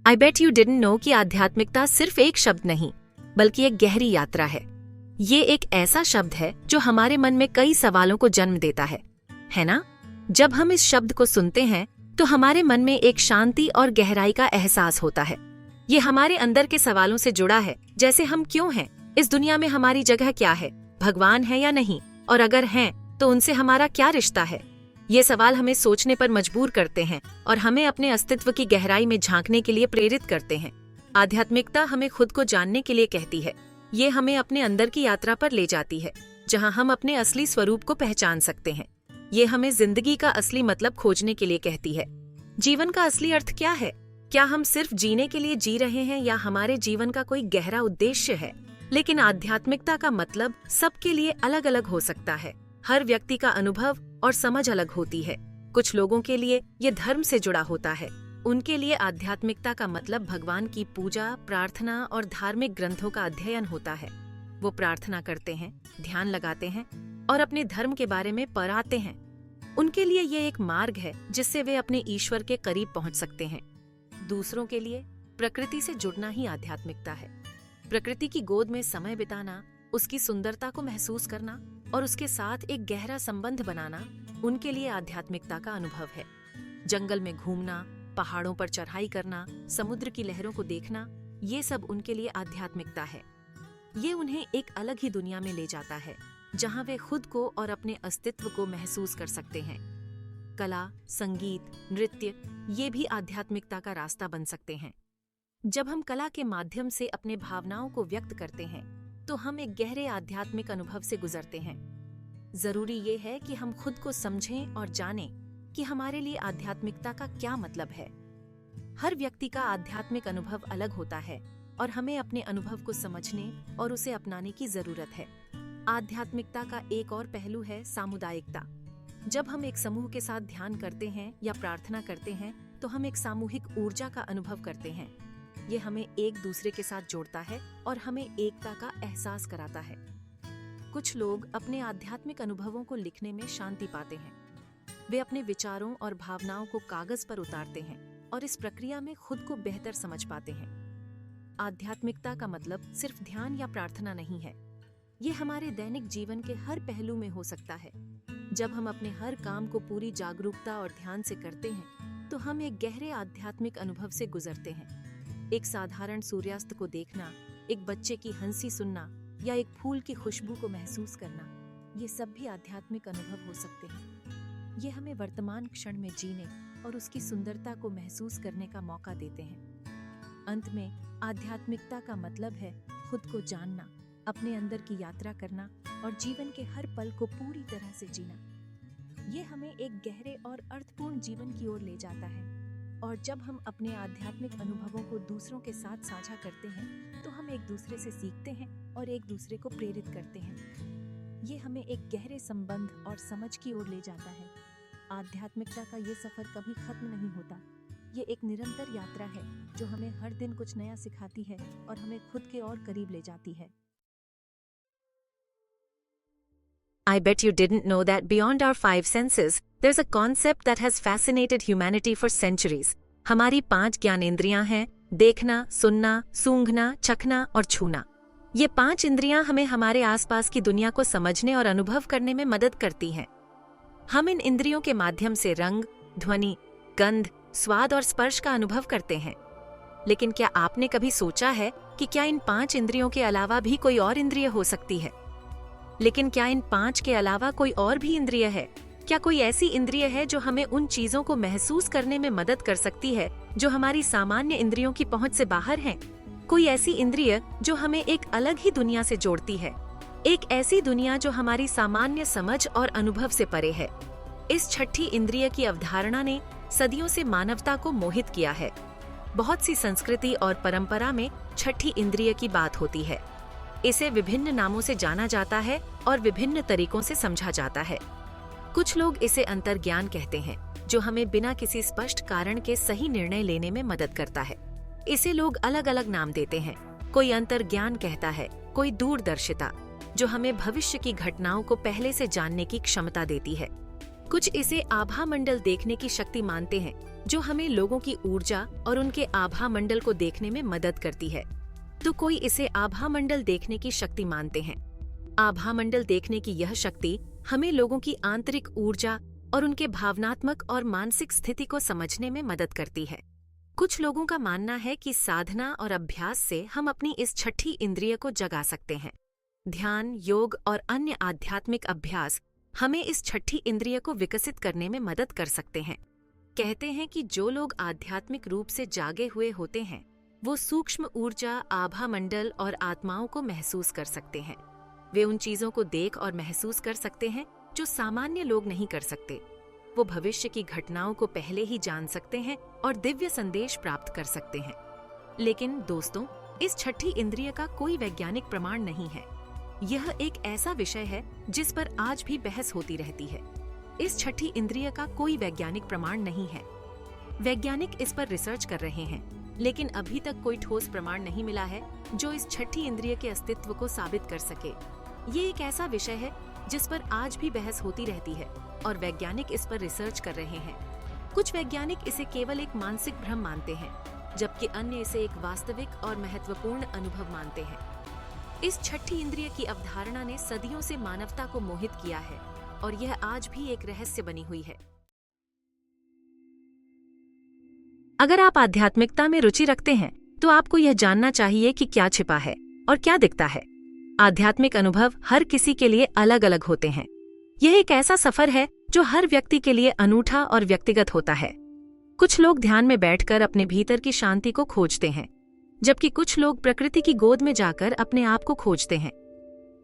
I bet you didn't know कि आध्यात्मिकता सिर्फ एक शब्द नहीं, बल्कि एक गहरी यात्रा है। ये एक ऐसा शब्द है जो हमारे मन में कई सवालों को जन्म देता है ना? जब हम इस शब्द को सुनते हैं तो हमारे मन में एक शांति और गहराई का एहसास होता है। ये हमारे अंदर के सवालों से जुड़ा है, जैसे हम क्यों हैं, इस दुनिया में हमारी जगह क्या है, भगवान है या नहीं, और अगर हैं तो उनसे हमारा क्या रिश्ता है। ये सवाल हमें सोचने पर मजबूर करते हैं और हमें अपने अस्तित्व की गहराई में झांकने के लिए प्रेरित करते हैं। आध्यात्मिकता हमें खुद को जानने के लिए कहती है। ये हमें अपने अंदर की यात्रा पर ले जाती है, जहां हम अपने असली स्वरूप को पहचान सकते हैं। ये हमें जिंदगी का असली मतलब खोजने के लिए कहती है। जीवन का असली अर्थ क्या है? क्या हम सिर्फ जीने के लिए जी रहे हैं या हमारे जीवन का कोई गहरा उद्देश्य है? लेकिन आध्यात्मिकता का मतलब सबके लिए अलग अलग हो सकता है। हर व्यक्ति का अनुभव और समझ अलग होती है। कुछ लोगों के लिए ये धर्म से जुड़ा होता है। उनके लिए आध्यात्मिकता का मतलब भगवान की पूजा, प्रार्थना और धार्मिक ग्रंथों का अध्ययन होता है। वो प्रार्थना करते हैं, ध्यान लगाते हैं और अपने धर्म के बारे में पढ़ाते हैं। उनके लिए ये एक मार्ग है जिससे वे अपने ईश्वर के करीब पहुंच सकते हैं। दूसरों के लिए प्रकृति से जुड़ना ही आध्यात्मिकता है। प्रकृति की गोद में समय बिताना, उसकी सुंदरता को महसूस करना और उसके साथ एक गहरा संबंध बनाना उनके लिए आध्यात्मिकता का अनुभव है। जंगल में घूमना, पहाड़ों पर चढ़ाई करना, समुद्र की लहरों को देखना, ये सब उनके लिए आध्यात्मिकता है। ये उन्हें एक अलग ही दुनिया में ले जाता है, जहां वे खुद को और अपने अस्तित्व को महसूस कर सकते हैं। कला, संगीत, नृत्य, ये भी आध्यात्मिकता का रास्ता बन सकते हैं। जब हम कला के माध्यम से अपने भावनाओं को व्यक्त करते हैं तो हम एक गहरे आध्यात्मिक अनुभव से गुजरते हैं। जरूरी ये है कि हम खुद को समझें और जानें कि हमारे लिए आध्यात्मिकता का क्या मतलब है। हर व्यक्ति का आध्यात्मिक अनुभव अलग होता है और हमें अपने अनुभव को समझने और उसे अपनाने की जरूरत है। आध्यात्मिकता का एक और पहलू है सामुदायिकता। जब हम एक समूह के साथ ध्यान करते हैं या प्रार्थना करते हैं तो हम एक सामूहिक ऊर्जा का अनुभव करते हैं। ये हमें एक दूसरे के साथ जोड़ता है और हमें एकता का एहसास कराता है। कुछ लोग अपने आध्यात्मिक अनुभवों को लिखने में शांति पाते हैं। वे अपने विचारों और भावनाओं को कागज पर उतारते हैं और इस प्रक्रिया में खुद को बेहतर समझ पाते हैं। आध्यात्मिकता का मतलब सिर्फ ध्यान या प्रार्थना नहीं है। ये हमारे दैनिक जीवन के हर पहलू में हो सकता है। जब हम अपने हर काम को पूरी जागरूकता और ध्यान से करते हैं तो हम एक गहरे आध्यात्मिक अनुभव से गुजरते हैं। एक साधारण सूर्यास्त को देखना, एक बच्चे की हंसी सुनना या एक फूल की खुशबू को महसूस करना, ये सब भी आध्यात्मिक अनुभव हो सकते हैं। ये हमें वर्तमान क्षण में जीने और उसकी सुंदरता को महसूस करने का मौका देते हैं। अंत में आध्यात्मिकता का मतलब है खुद को जानना, अपने अंदर की यात्रा करना और जीवन के हर पल को पूरी तरह से जीना। ये हमें एक गहरे और अर्थपूर्ण जीवन की ओर ले जाता है। और जब हम अपने आध्यात्मिक अनुभवों को दूसरों के साथ साझा करते हैं तो हम एक दूसरे से सीखते हैं और एक दूसरे को प्रेरित करते हैं। ये हमें एक गहरे संबंध और समझ की ओर ले जाता है। आध्यात्मिकता का ये सफर कभी खत्म नहीं होता। ये एक निरंतर यात्रा है जो हमें हर दिन कुछ नया सिखाती है और हमें खुद के और करीब ले जाती है। I bet you didn't know that beyond our five senses, there's a concept that has fascinated humanity for centuries. हमारी 5 ज्ञानेंद्रियां हैं: देखना, सुनना, सूंघना, चखना और छूना। ये 5 इंद्रियां हमें हमारे आसपास की दुनिया को समझने और अनुभव करने में मदद करती हैं। हम इन इंद्रियों के माध्यम से रंग, ध्वनि, गंध, स्वाद और स्पर्श का अनुभव करते हैं। लेकिन क्या आपने कभी सोचा है कि क्या इन 5 इंद्रियों के अलावा भी कोई और इंद्रिय हो सकती है? लेकिन क्या इन 5 के अलावा कोई और भी इंद्रिय है? क्या कोई ऐसी इंद्रिय है जो हमें उन चीजों को महसूस करने में मदद कर सकती है जो हमारी सामान्य इंद्रियों की पहुंच से बाहर हैं? कोई ऐसी इंद्रिय जो हमें एक अलग ही दुनिया से जोड़ती है, एक ऐसी दुनिया जो हमारी सामान्य समझ और अनुभव से परे है। इस छठी इंद्रिय की अवधारणा ने सदियों से मानवता को मोहित किया है। बहुत सी संस्कृति और परंपरा में छठी इंद्रिय की बात होती है। इसे विभिन्न नामों से जाना जाता है और विभिन्न तरीकों से समझा जाता है। कुछ लोग इसे अंतर्ज्ञान कहते हैं, जो हमें बिना किसी स्पष्ट कारण के सही निर्णय लेने में मदद करता है। इसे लोग अलग अलग नाम देते हैं। कोई अंतर्ज्ञान कहता है, कोई दूरदर्शिता, जो हमें भविष्य की घटनाओं को पहले से जानने की क्षमता देती है। कुछ इसे आभा मंडल देखने की शक्ति मानते हैं, जो हमें लोगों की ऊर्जा और उनके आभा मंडल को देखने में मदद करती है। तो कोई इसे आभा मंडल देखने की शक्ति मानते हैं। आभा मंडल देखने की यह शक्ति हमें लोगों की आंतरिक ऊर्जा और उनके भावनात्मक और मानसिक स्थिति को समझने में मदद करती है। कुछ लोगों का मानना है कि साधना और अभ्यास से हम अपनी इस छठी इंद्रिय को जगा सकते हैं। ध्यान, योग और अन्य आध्यात्मिक अभ्यास हमें इस छठी इंद्रिय को विकसित करने में मदद कर सकते हैं। कहते हैं कि जो लोग आध्यात्मिक रूप से जागे हुए होते हैं, वो सूक्ष्म ऊर्जा, आभा मंडल और आत्माओं को महसूस कर सकते हैं। वे उन चीजों को देख और महसूस कर सकते हैं जो सामान्य लोग नहीं कर सकते। वो भविष्य की घटनाओं को पहले ही जान सकते हैं और दिव्य संदेश प्राप्त कर सकते हैं। लेकिन दोस्तों, इस छठी इंद्रिय का कोई वैज्ञानिक प्रमाण नहीं है। यह एक ऐसा विषय है जिस पर आज भी बहस होती रहती है। इस छठी इंद्रिय का कोई वैज्ञानिक प्रमाण नहीं है। वैज्ञानिक इस पर रिसर्च कर रहे हैं, लेकिन अभी तक कोई ठोस प्रमाण नहीं मिला है जो इस छठी इंद्रिय के अस्तित्व को साबित कर सके। ये एक ऐसा विषय है जिस पर आज भी बहस होती रहती है और वैज्ञानिक इस पर रिसर्च कर रहे हैं। कुछ वैज्ञानिक इसे केवल एक मानसिक भ्रम मानते हैं, जबकि अन्य इसे एक वास्तविक और महत्वपूर्ण अनुभव मानते हैं। इस छठी इंद्रिय की अवधारणा ने सदियों से मानवता को मोहित किया है और यह आज भी एक रहस्य बनी हुई है। अगर आप आध्यात्मिकता में रुचि रखते हैं, तो आपको यह जानना चाहिए कि क्या छिपा है और क्या दिखता है। आध्यात्मिक अनुभव हर किसी के लिए अलग अलग होते हैं। यह एक ऐसा सफर है जो हर व्यक्ति के लिए अनूठा और व्यक्तिगत होता है। कुछ लोग ध्यान में बैठकर अपने भीतर की शांति को खोजते हैं, जबकि कुछ लोग प्रकृति की गोद में जाकर अपने आप को खोजते हैं।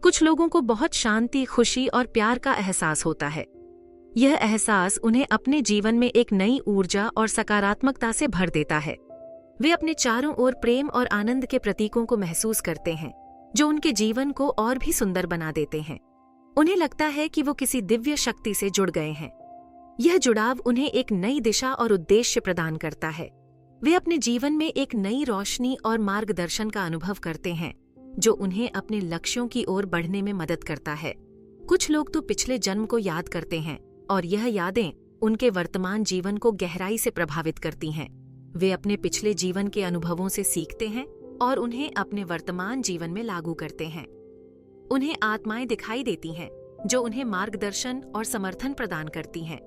कुछ लोगों को बहुत शांति, खुशी और प्यार का एहसास होता है। यह एहसास उन्हें अपने जीवन में एक नई ऊर्जा और सकारात्मकता से भर देता है। वे अपने चारों ओर प्रेम और आनंद के प्रतीकों को महसूस करते हैं, जो उनके जीवन को और भी सुंदर बना देते हैं। उन्हें लगता है कि वो किसी दिव्य शक्ति से जुड़ गए हैं। यह जुड़ाव उन्हें एक नई दिशा और उद्देश्य प्रदान करता है। वे अपने जीवन में एक नई रोशनी और मार्गदर्शन का अनुभव करते हैं, जो उन्हें अपने लक्ष्यों की ओर बढ़ने में मदद करता है। कुछ लोग तो पिछले जन्म को याद करते हैं और यह यादें उनके वर्तमान जीवन को गहराई से प्रभावित करती हैं। वे अपने पिछले जीवन के अनुभवों से सीखते हैं और उन्हें अपने वर्तमान जीवन में लागू करते हैं। उन्हें आत्माएं दिखाई देती हैं, जो उन्हें मार्गदर्शन और समर्थन प्रदान करती हैं।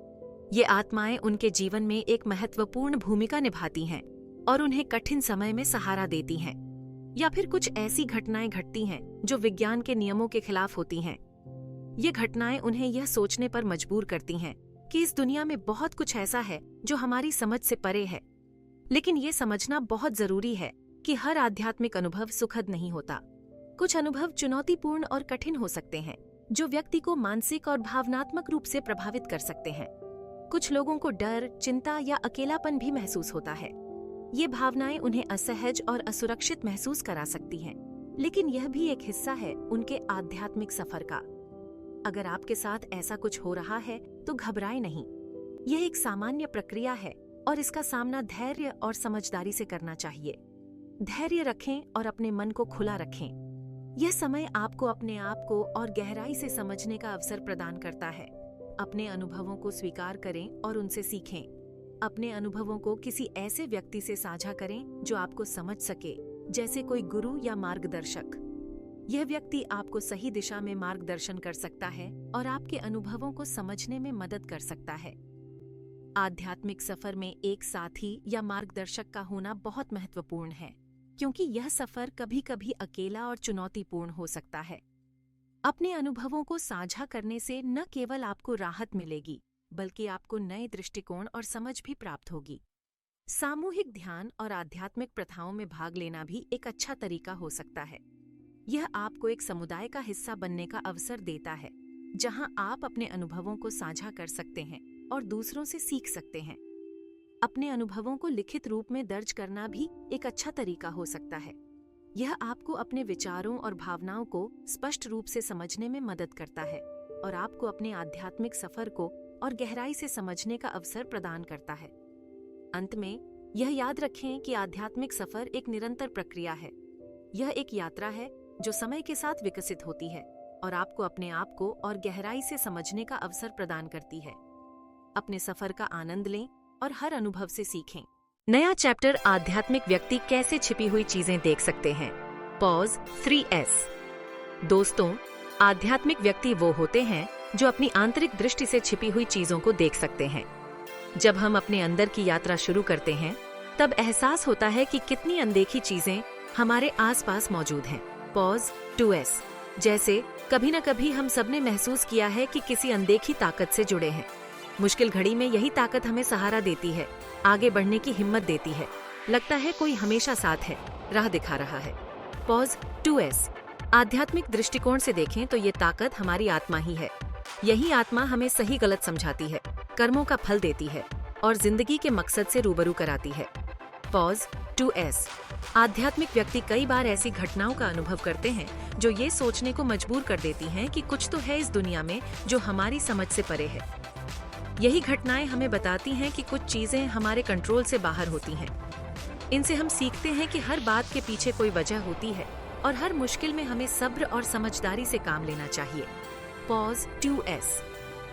ये आत्माएं उनके जीवन में एक महत्वपूर्ण भूमिका निभाती हैं और उन्हें कठिन समय में सहारा देती हैं। या फिर कुछ ऐसी घटनाएं घटती हैं जो विज्ञान के नियमों के खिलाफ होती हैं। ये घटनाएं उन्हें यह सोचने पर मजबूर करती हैं कि इस दुनिया में बहुत कुछ ऐसा है जो हमारी समझ से परे है। लेकिन ये समझना बहुत जरूरी है कि हर आध्यात्मिक अनुभव सुखद नहीं होता। कुछ अनुभव चुनौतीपूर्ण और कठिन हो सकते हैं, जो व्यक्ति को मानसिक और भावनात्मक रूप से प्रभावित कर सकते हैं। कुछ लोगों को डर, चिंता या अकेलापन भी महसूस होता है। ये भावनाएं उन्हें असहज और असुरक्षित महसूस करा सकती हैं, लेकिन यह भी एक हिस्सा है उनके आध्यात्मिक सफर का। अगर आपके साथ ऐसा कुछ हो रहा है तो घबराएं नहीं। यह एक सामान्य प्रक्रिया है और इसका सामना धैर्य और समझदारी से करना चाहिए। धैर्य रखें और अपने मन को खुला रखें। यह समय आपको अपने आप को और गहराई से समझने का अवसर प्रदान करता है। अपने अनुभवों को स्वीकार करें और उनसे सीखें। अपने अनुभवों को किसी ऐसे व्यक्ति से साझा करें जो आपको समझ सके, जैसे कोई गुरु या मार्गदर्शक। यह व्यक्ति आपको सही दिशा में मार्गदर्शन कर सकता है और आपके अनुभवों को समझने में मदद कर सकता है। आध्यात्मिक सफर में एक साथी या मार्गदर्शक का होना बहुत महत्वपूर्ण है, क्योंकि यह सफर कभी कभी अकेला और चुनौतीपूर्ण हो सकता है। अपने अनुभवों को साझा करने से न केवल आपको राहत मिलेगी, बल्कि आपको नए दृष्टिकोण और समझ भी प्राप्त होगी। सामूहिक ध्यान और आध्यात्मिक प्रथाओं में भाग लेना भी एक अच्छा तरीका हो सकता है। यह आपको एक समुदाय का हिस्सा बनने का अवसर देता है, जहां आप अपने अनुभवों को साझा कर सकते हैं और दूसरों से सीख सकते हैं। अपने अनुभवों को लिखित रूप में दर्ज करना भी एक अच्छा तरीका हो सकता है। यह आपको अपने विचारों और भावनाओं को स्पष्ट रूप से समझने में मदद करता है और आपको अपने आध्यात्मिक सफर को और गहराई से समझने का अवसर प्रदान करता है। अंत में यह याद रखें कि आध्यात्मिक सफर एक निरंतर प्रक्रिया है। यह एक यात्रा है जो समय के साथ विकसित होती है और आपको अपने आप को और गहराई से समझने का अवसर प्रदान करती है। अपने सफर का आनंद लें और हर अनुभव से सीखें। नया चैप्टर आध्यात्मिक व्यक्ति कैसे छिपी हुई चीजें देख सकते हैं। Pause 3S। दोस्तों, आध्यात्मिक व्यक्ति वो होते हैं जो अपनी आंतरिक दृष्टि से छिपी हुई चीजों को देख सकते हैं। जब हम अपने अंदर की यात्रा शुरू करते हैं, तब एहसास होता है कि कितनी अनदेखी चीजें हमारे आसपास मौजूद हैं। Pause 2S। जैसे कभी न कभी हम सबने महसूस किया है कि किसी अनदेखी ताकत से जुड़े हैं। मुश्किल घड़ी में यही ताकत हमें सहारा देती है, आगे बढ़ने की हिम्मत देती है। लगता है कोई हमेशा साथ है, राह दिखा रहा है। Pause 2S। आध्यात्मिक दृष्टिकोण से देखें तो ये ताकत हमारी आत्मा ही है। यही आत्मा हमें सही गलत समझाती है, कर्मों का फल देती है और जिंदगी के मकसद से रूबरू कराती है। Pause 2S। आध्यात्मिक व्यक्ति कई बार ऐसी घटनाओं का अनुभव करते हैं जो ये सोचने को मजबूर कर देती हैं कि कुछ तो है इस दुनिया में जो हमारी समझ से परे है। यही घटनाएं हमें बताती हैं कि कुछ चीजें हमारे कंट्रोल से बाहर होती हैं। इनसे हम सीखते हैं कि हर बात के पीछे कोई वजह होती है और हर मुश्किल में हमें सब्र और समझदारी से काम लेना चाहिए। Pause 2S।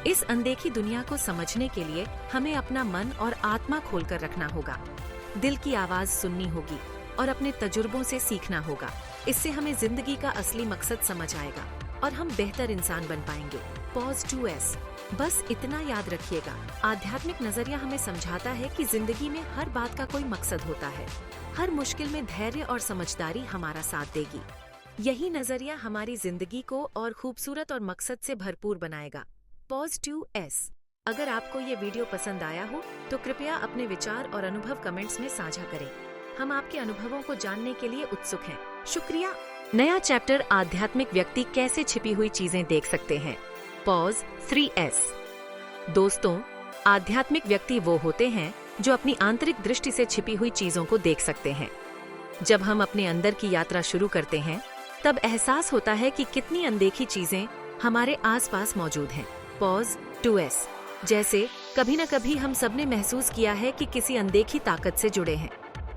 इस अनदेखी दुनिया को समझने के लिए हमें अपना मन और आत्मा खोलकर रखना होगा। दिल की आवाज सुननी होगी और अपने तजुर्बों से सीखना होगा। इससे हमें जिंदगी का असली मकसद समझ आएगा और हम बेहतर इंसान बन पाएंगे। Pause 2S। बस इतना याद रखिएगा, आध्यात्मिक नजरिया हमें समझाता है कि जिंदगी में हर बात का कोई मकसद होता है। हर मुश्किल में धैर्य और समझदारी हमारा साथ देगी। यही नजरिया हमारी जिंदगी को और खूबसूरत और मकसद से भरपूर बनाएगा। Pause 2S। अगर आपको ये वीडियो पसंद आया हो तो कृपया अपने विचार और अनुभव कमेंट्स में साझा करें। हम आपके अनुभवों को जानने के लिए उत्सुक हैं। शुक्रिया। नया चैप्टर आध्यात्मिक व्यक्ति कैसे छिपी हुई चीजें देख सकते हैं। Pause 3S। दोस्तों, आध्यात्मिक व्यक्ति वो होते हैं जो अपनी आंतरिक दृष्टि से छिपी हुई चीजों को देख सकते हैं। जब हम अपने अंदर की यात्रा शुरू करते हैं, तब एहसास होता है कि कितनी अनदेखी चीजें हमारे आसपास मौजूद हैं। Pause 2S। जैसे कभी न कभी हम सबने महसूस किया है कि किसी अनदेखी ताकत से जुड़े हैं।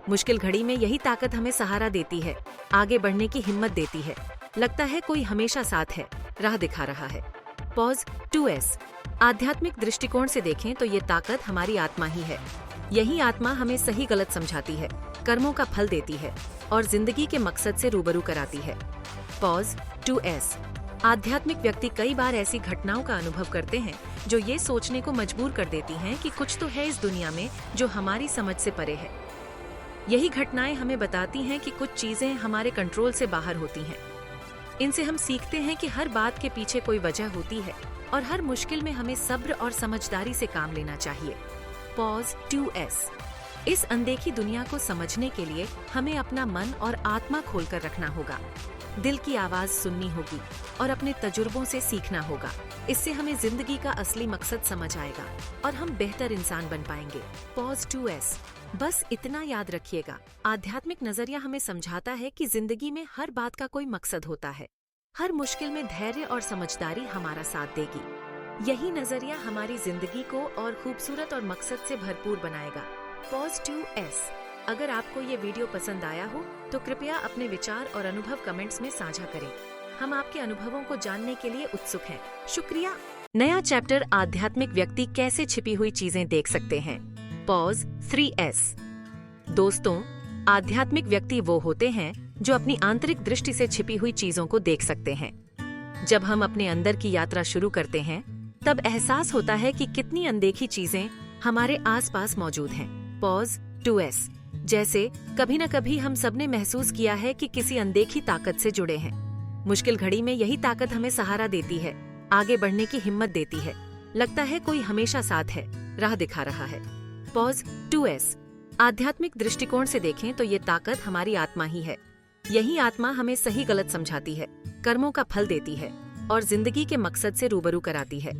मुश्किल घड़ी में यही ताकत हमें सहारा देती है, आगे बढ़ने की हिम्मत देती है। लगता है कोई हमेशा साथ है, राह दिखा रहा है। Pause 2S। आध्यात्मिक दृष्टिकोण से देखें तो ये ताकत हमारी आत्मा ही है। यही आत्मा हमें सही गलत समझाती है, कर्मों का फल देती है और जिंदगी के मकसद से रूबरू कराती है। Pause 2S। आध्यात्मिक व्यक्ति कई बार ऐसी घटनाओं का अनुभव करते हैं जो ये सोचने को मजबूर कर देती हैं कि कुछ तो है इस दुनिया में जो हमारी समझ से परे है। यही घटनाएं हमें बताती हैं कि कुछ चीजें हमारे कंट्रोल से बाहर होती हैं। इनसे हम सीखते हैं कि हर बात के पीछे कोई वजह होती है और हर मुश्किल में हमें सब्र और समझदारी से काम लेना चाहिए। Pause 2S। इस अनदेखी दुनिया को समझने के लिए हमें अपना मन और आत्मा खोलकर रखना होगा। दिल की आवाज सुननी होगी और अपने तजुर्बों से सीखना होगा। इससे हमें जिंदगी का असली मकसद समझ आएगा और हम बेहतर इंसान बन पाएंगे। Pause 2S। बस इतना याद रखिएगा, आध्यात्मिक नजरिया हमें समझाता है कि जिंदगी में हर बात का कोई मकसद होता है। हर मुश्किल में धैर्य और समझदारी हमारा साथ देगी। यही नजरिया हमारी जिंदगी को और खूबसूरत और मकसद से भरपूर बनाएगा। Pause 2S। अगर आपको ये वीडियो पसंद आया हो तो कृपया अपने विचार और अनुभव कमेंट्स में साझा करें। हम आपके अनुभवों को जानने के लिए उत्सुक हैं। शुक्रिया। नया चैप्टर आध्यात्मिक व्यक्ति कैसे छिपी हुई चीजें देख सकते हैं। Pause 3S। दोस्तों, आध्यात्मिक व्यक्ति वो होते हैं जो अपनी आंतरिक दृष्टि से छिपी हुई चीजों को देख सकते हैं। जब हम अपने अंदर की यात्रा शुरू करते हैं, तब एहसास होता है कि कितनी अनदेखी चीजें हमारे आसपास मौजूद हैं। Pause 2S। जैसे कभी न कभी हम सबने महसूस किया है कि किसी अनदेखी ताकत से जुड़े हैं। मुश्किल घड़ी में यही ताकत हमें सहारा देती है, आगे बढ़ने की हिम्मत देती है। लगता है कोई हमेशा साथ है, राह दिखा रहा है। Pause 2S। आध्यात्मिक दृष्टिकोण से देखें तो ये ताकत हमारी आत्मा ही है। यही आत्मा हमें सही गलत समझाती है, कर्मों का फल देती है और जिंदगी के मकसद से रूबरू कराती है।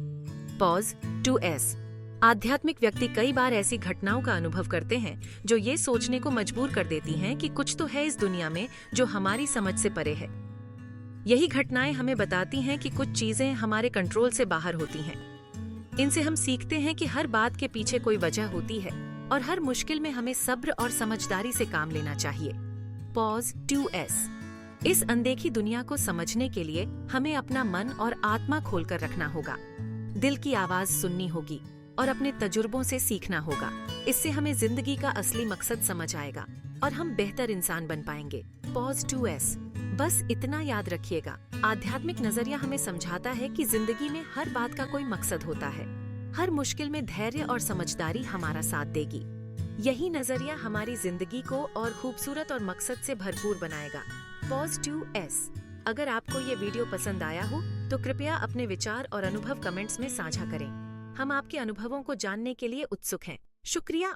Pause 2S। आध्यात्मिक व्यक्ति कई बार ऐसी घटनाओं का अनुभव करते हैं जो ये सोचने को मजबूर कर देती हैं कि कुछ तो है इस दुनिया में जो हमारी समझ से परे है। यही घटनाएं हमें बताती हैं कि कुछ चीजें हमारे कंट्रोल से बाहर होती हैं। इनसे हम सीखते हैं कि हर बात के पीछे कोई वजह होती है और हर मुश्किल में हमें सब्र और समझदारी से काम लेना चाहिए। Pause 2S। इस अनदेखी दुनिया को समझने के लिए हमें अपना मन और आत्मा खोलकर रखना होगा। दिल की आवाज सुननी होगी और अपने तजुर्बों से सीखना होगा। इससे हमें जिंदगी का असली मकसद समझ आएगा और हम बेहतर इंसान बन पाएंगे। Pause 2S। बस इतना याद रखिएगा, आध्यात्मिक नजरिया हमें समझाता है कि जिंदगी में हर बात का कोई मकसद होता है। हर मुश्किल में धैर्य और समझदारी हमारा साथ देगी। यही नजरिया हमारी जिंदगी को और खूबसूरत और मकसद से भरपूर बनाएगा। Pause 2S। अगर आपको ये वीडियो पसंद आया हो तो कृपया अपने विचार और अनुभव कमेंट्स में साझा करें। हम आपके अनुभवों को जानने के लिए उत्सुक हैं। शुक्रिया।